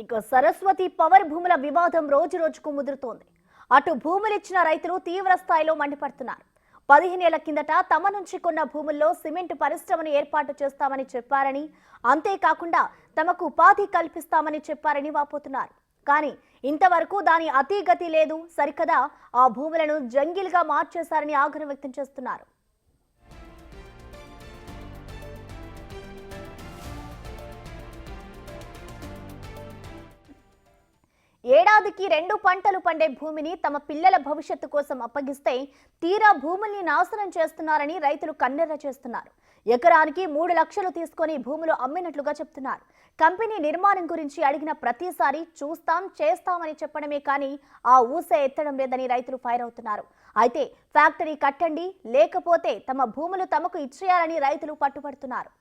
ఇక సరస్వతి పవర్ భూముల వివాదం రోజు రోజుకు ముదురుతోంది. అటు భూములిచ్చిన రైతులు తీవ్ర స్థాయిలో మండిపడుతున్నారు. 15 ఏళ్ల కిందట తమ నుంచి కొన్న భూముల్లో సిమెంట్ పరిశ్రమను ఏర్పాటు చేస్తామని చెప్పారని, అంతేకాకుండా తమకు ఉపాధి కల్పిస్తామని చెప్పారని వాపోతున్నారు. కానీ ఇంతవరకు దాని అతీగతి లేదు. సరికదా ఆ భూములను జంగిల్గా మార్చేశారని ఆగ్రహం వ్యక్తం చేస్తున్నారు. ఏడాదికి 2 పంటలు పండే భూమిని తమ పిల్లల భవిష్యత్తు కోసం అప్పగిస్తే తీరా భూముల్ని నాశనం చేస్తున్నారని రైతులు కన్నెర్ర చేస్తున్నారు. ఎకరానికి 3 లక్షలు తీసుకొని భూములు అమ్మినట్లుగా చెప్తున్నారు. కంపెనీ నిర్మాణం గురించి అడిగిన ప్రతిసారి చూస్తాం చేస్తామని చెప్పడమే కానీ ఆ ఊసే ఎత్తడం లేదని రైతులు ఫైర్ అవుతున్నారు. అయితే ఫ్యాక్టరీ కట్టండి, లేకపోతే తమ భూములు తమకు ఇచ్చేయాలని రైతులు పట్టుబడుతున్నారు.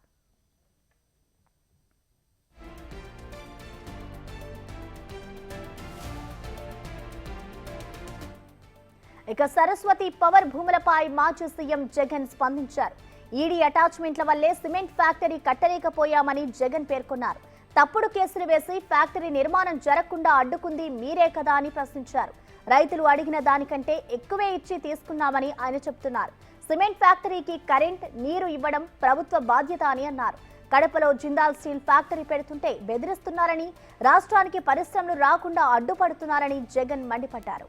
ఇక సరస్వతి పవర్ భూములపై మాజీ సీఎం జగన్ స్పందించారు. ఈడీ అటాచ్మెంట్ల వల్లే సిమెంట్ ఫ్యాక్టరీ కట్టలేకపోయామని జగన్ పేర్కొన్నారు. తప్పుడు కేసులు వేసి ఫ్యాక్టరీ నిర్మాణం జరగకుండా అడ్డుకుంది మీరే కదా అని ప్రశ్నించారు. రైతులు అడిగిన దానికంటే ఎక్కువే ఇచ్చి తీసుకున్నామని ఆయన చెబుతున్నారు. సిమెంట్ ఫ్యాక్టరీకి కరెంట్, నీరు ఇవ్వడం ప్రభుత్వ బాధ్యత అని అన్నారు. కడపలో జిందాల్ స్టీల్ ఫ్యాక్టరీ పెడుతుంటే బెదిరిస్తున్నారని, రాష్ట్రానికి పరిశ్రమలు రాకుండా అడ్డుపడుతున్నారని జగన్ మండిపడ్డారు.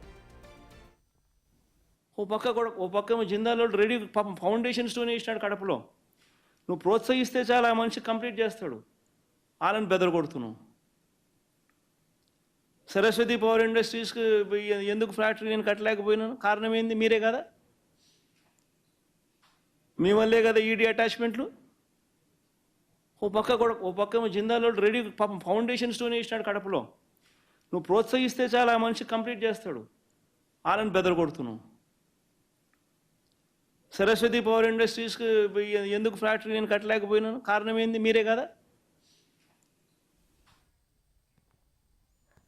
ఓ పక్క జిందాలో రెడీ పాపం ఫౌండేషన్ స్టోన్ వేసినాడు కడపలో. నువ్వు ప్రోత్సహిస్తే చాలా ఆ మనిషి కంప్లీట్ చేస్తాడు. వాళ్ళని బెదరగొడుతున్నావు. సరస్వతి పవర్ ఇండస్ట్రీస్కి ఎందుకు ఫ్యాక్టరీ నేను కట్టలేకపోయినాను? కారణం ఏంది? మీరే కదా, మీ వల్లే కదా ఈడీ అటాచ్మెంట్లు. ఓ పక్క జిందాలో రెడీ పాపం ఫౌండేషన్ స్టోన్ వేసినాడు కడపలో. నువ్వు ప్రోత్సహిస్తే చాలా ఆ మనిషి కంప్లీట్ చేస్తాడు. వాళ్ళని బెదరగొడుతున్నావు. సరస్వతి పవర్ ఇండస్ట్రీస్కి ఎందుకు ఫ్యాక్టరీ నేను కట్టలేకపోయినాను? కారణం ఏంది? మీరే కదా.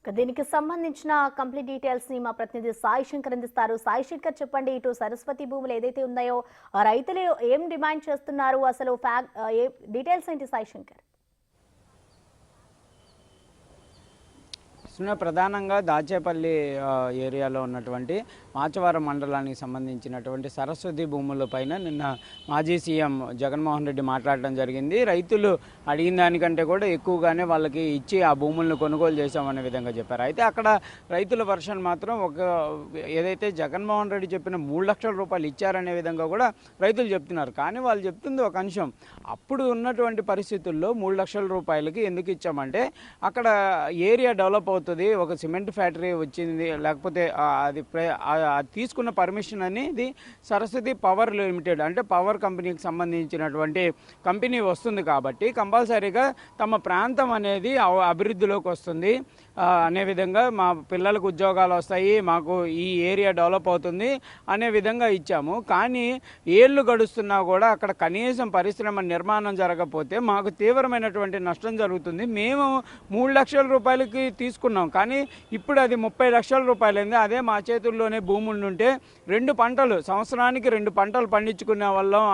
దీనికి సంబంధించిన కంప్లీట్ డీటెయిల్స్ ని మా ప్రతినిధి సాయి శంకర్ అందిస్తారు. సాయి శంకర్, చెప్పండి, ఇటు సరస్వతి భూములు ఏదైతే ఉన్నాయో రైతులు ఏం డిమాండ్ చేస్తున్నారు, అసలు డీటెయిల్స్ ఏంటి సాయి శంకర్? ప్రధానంగా దాచేపల్లి ఏరియాలో ఉన్నటువంటి మాచవరం మండలానికి సంబంధించినటువంటి సరస్వతి భూములపైన నిన్న మాజీ సీఎం జగన్మోహన్ రెడ్డి మాట్లాడడం జరిగింది. రైతులు అడిగిన దానికంటే కూడా ఎక్కువగానే వాళ్ళకి ఇచ్చి ఆ భూములను కొనుగోలు చేశామనే విధంగా చెప్పారు. అయితే అక్కడ రైతుల వర్షన్ మాత్రం ఏదైతే జగన్మోహన్ రెడ్డి చెప్పిన 3 లక్షల రూపాయలు ఇచ్చారనే విధంగా కూడా రైతులు చెప్తున్నారు. కానీ వాళ్ళు చెప్తుంది ఒక అంశం. అప్పుడు ఉన్నటువంటి పరిస్థితుల్లో 3 లక్షల రూపాయలకి ఎందుకు ఇచ్చామంటే అక్కడ ఏరియా డెవలప్ అవుతుంది, ఒక సిమెంట్ ఫ్యాక్టరీ వచ్చింది, లేకపోతే అది తీసుకున్న పర్మిషన్ అనేది సరస్వతి పవర్ లిమిటెడ్ అంటే పవర్ కంపెనీకి సంబంధించినటువంటి కంపెనీ వస్తుంది కాబట్టి కంపల్సరీగా తమ ప్రాంతం అనేది అభివృద్ధిలోకి వస్తుంది అనే విధంగా, మా పిల్లలకు ఉద్యోగాలు వస్తాయి, మాకు ఈ ఏరియా డెవలప్ అవుతుంది అనే విధంగా ఇచ్చాము. కానీ ఏళ్ళు గడుస్తున్నా కూడా అక్కడ కనీసం పరిశ్రమ నిర్మాణం జరగకపోతే మాకు తీవ్రమైనటువంటి నష్టం జరుగుతుంది. మేము 3 లక్షల రూపాయలకి తీసుకున్నాం, కానీ ఇప్పుడు అది 30 లక్షల రూపాయలైంది. అదే మా చేతుల్లోనే భూములు ఉంటే 2 పంటలు సంవత్సరానికి 2 పంటలు పండించుకునే వాళ్ళం,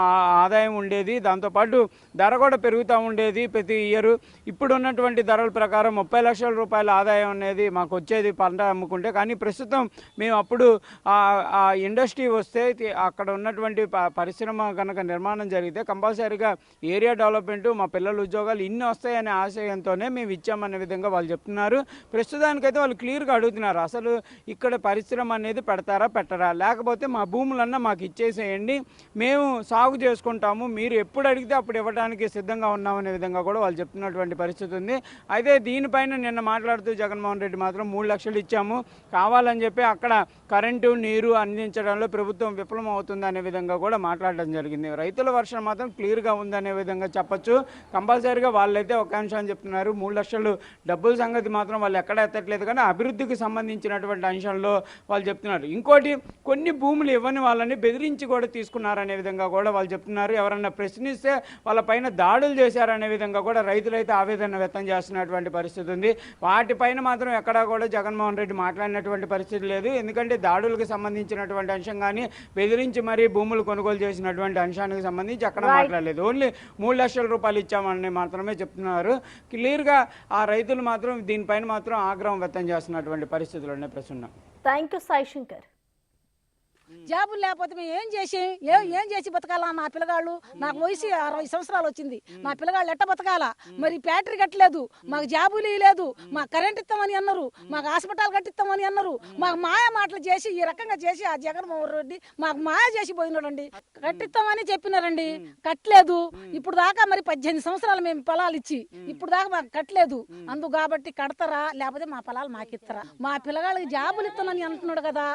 ఆదాయం ఉండేది, దాంతోపాటు ధర కూడా పెరుగుతూ ఉండేది ప్రతి ఇయర్. ఇప్పుడు ఉన్నటువంటి ధరల ప్రకారం 30 లక్షల రూపాయల ఆదాయం అనేది మాకు వచ్చేది పంట అమ్ముకుంటే. కానీ ప్రస్తుతం మేము అప్పుడు ఆ ఇండస్ట్రీ వస్తే అక్కడ ఉన్నటువంటి పరిశ్రమ కనుక నిర్మాణం జరిగితే కంపల్సరీగా ఏరియా డెవలప్మెంట్, మా పిల్లల ఉద్యోగాలు ఇన్ని వస్తాయనే ఆశయంతోనే మేము ఇచ్చామనే విధంగా వాళ్ళు చెప్తున్నారు. ప్రస్తుతానికైతే వాళ్ళు క్లియర్గా అడుగుతున్నారు, అసలు ఇక్కడ పరిశ్రమ అనేది పెడతారా పెట్టరా, లేకపోతే మా భూములన్నా మాకు ఇచ్చేసేయండి, మేము సాగు చేసుకుంటాము, మీరు ఎప్పుడు అడిగితే అప్పుడు ఇవ్వడానికి సిద్ధంగా ఉన్నామనే విధంగా కూడా వాళ్ళు చెప్తున్నటువంటి పరిస్థితి ఉంది. అయితే దీనిపైన నిన్న మాట్లాడుతూ జగన్మోహన్ రెడ్డి మాత్రం 3 లక్షలు ఇచ్చాము, కావాలని చెప్పి అక్కడ కరెంటు, నీరు అందించడంలో ప్రభుత్వం విఫలం అవుతుంది అనే విధంగా కూడా మాట్లాడడం జరిగింది. రైతుల వర్షం మాత్రం క్లియర్గా ఉందనే విధంగా చెప్పచ్చు. కంపల్సరీగా వాళ్ళైతే ఒక అంశాన్ని చెప్తున్నారు, 3 లక్షలు డబ్బుల సంగతి మాత్రం వాళ్ళు ఎక్కడ ఎత్తట్లేదు, కానీ అభివృద్ధికి సంబంధించినటువంటి అంశంలో వాళ్ళు చెప్తున్నారు. ఇంకోటి, కొన్ని భూములు ఇవ్వని వాళ్ళని బెదిరించి కూడా తీసుకున్నారనే విధంగా కూడా వాళ్ళు చెప్తున్నారు. ఎవరన్నా ప్రశ్నిస్తే వాళ్ళపైన దాడులు చేశారనే విధంగా కూడా రైతులైతే ఆవేదన వ్యక్తం చేస్తున్నటువంటి పరిస్థితి ఉంది. వాటిపై దీనిపైన మాత్రం ఎక్కడా కూడా జగన్మోహన్ రెడ్డి మాట్లాడినటువంటి పరిస్థితి లేదు. ఎందుకంటే దాడులకు సంబంధించినటువంటి అంశం కానీ బెదిరించి మరీ భూములు కొనుగోలు చేసినటువంటి అంశానికి సంబంధించి ఎక్కడ మాట్లాడలేదు. ఓన్లీ 3 లక్షల రూపాయలు ఇచ్చామని మాత్రమే చెప్తున్నారు. క్లియర్గా ఆ రైతులు మాత్రం దీనిపైన మాత్రం ఆగ్రహం వ్యక్తం చేస్తున్నటువంటి పరిస్థితుల్లోనే ప్రస్తుతం. Thank you Sai Shankar. జాబులు లేకపోతే మేము ఏం చేసి బతకాలా? నా పిల్లగాళ్ళు, నాకు వయసు 60 సంవత్సరాలు వచ్చింది, నా పిల్లగాళ్ళు ఎట్ట బతకాలా? మరి ఫ్యాక్టరీ కట్టలేదు, మాకు జాబులు ఇవ్వలేదు, మాకు కరెంట్ ఇస్తామని అన్నారు, మాకు హాస్పిటల్ కట్టిస్తామని అన్నారు, మాకు మాయ మాటలు చేసి ఈ రకంగా చేసి ఆ జగన్మోహన్ రెడ్డి మాకు మాయ చేసి పోయినాడండి. కట్టిస్తామని చెప్పినారండి, కట్టలేదు. ఇప్పుడు దాకా మరి 18 సంవత్సరాలు మేము పొలాలు ఇచ్చి ఇప్పుడు దాకా మాకు కట్టలేదు. అందు కాబట్టి కడతారా లేకపోతే మా పొలాలు మాకు ఇస్తారా? మా పిల్లగాళ్ళకి జాబులు ఇస్తానని అంటున్నాడు కదా,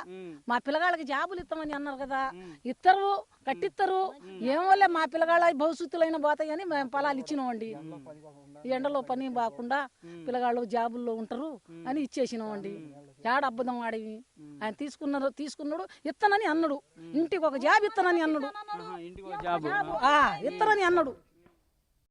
మా పిల్లగాళ్ళకి జాబులు ఇస్తామని అన్నారు కదా, ఇస్తారు, కట్టిస్తారు. ఏమోలే మా పిల్లగాళ్ళ భవిష్యత్తులైన పోతాయని మేము పొలాలు ఇచ్చినామండి. ఈ ఎండలో పని బాకుండా పిల్లగాళ్ళు జాబుల్లో ఉంటారు అని ఇచ్చేసినామండి. ఏడ అబద్ధం ఆడేవి. ఆయన తీసుకున్నాడు ఇస్తానని అన్నాడు, ఇంటికి ఒక జాబ్ ఇస్తానని అన్నాడు, ఇస్తానని అన్నాడు.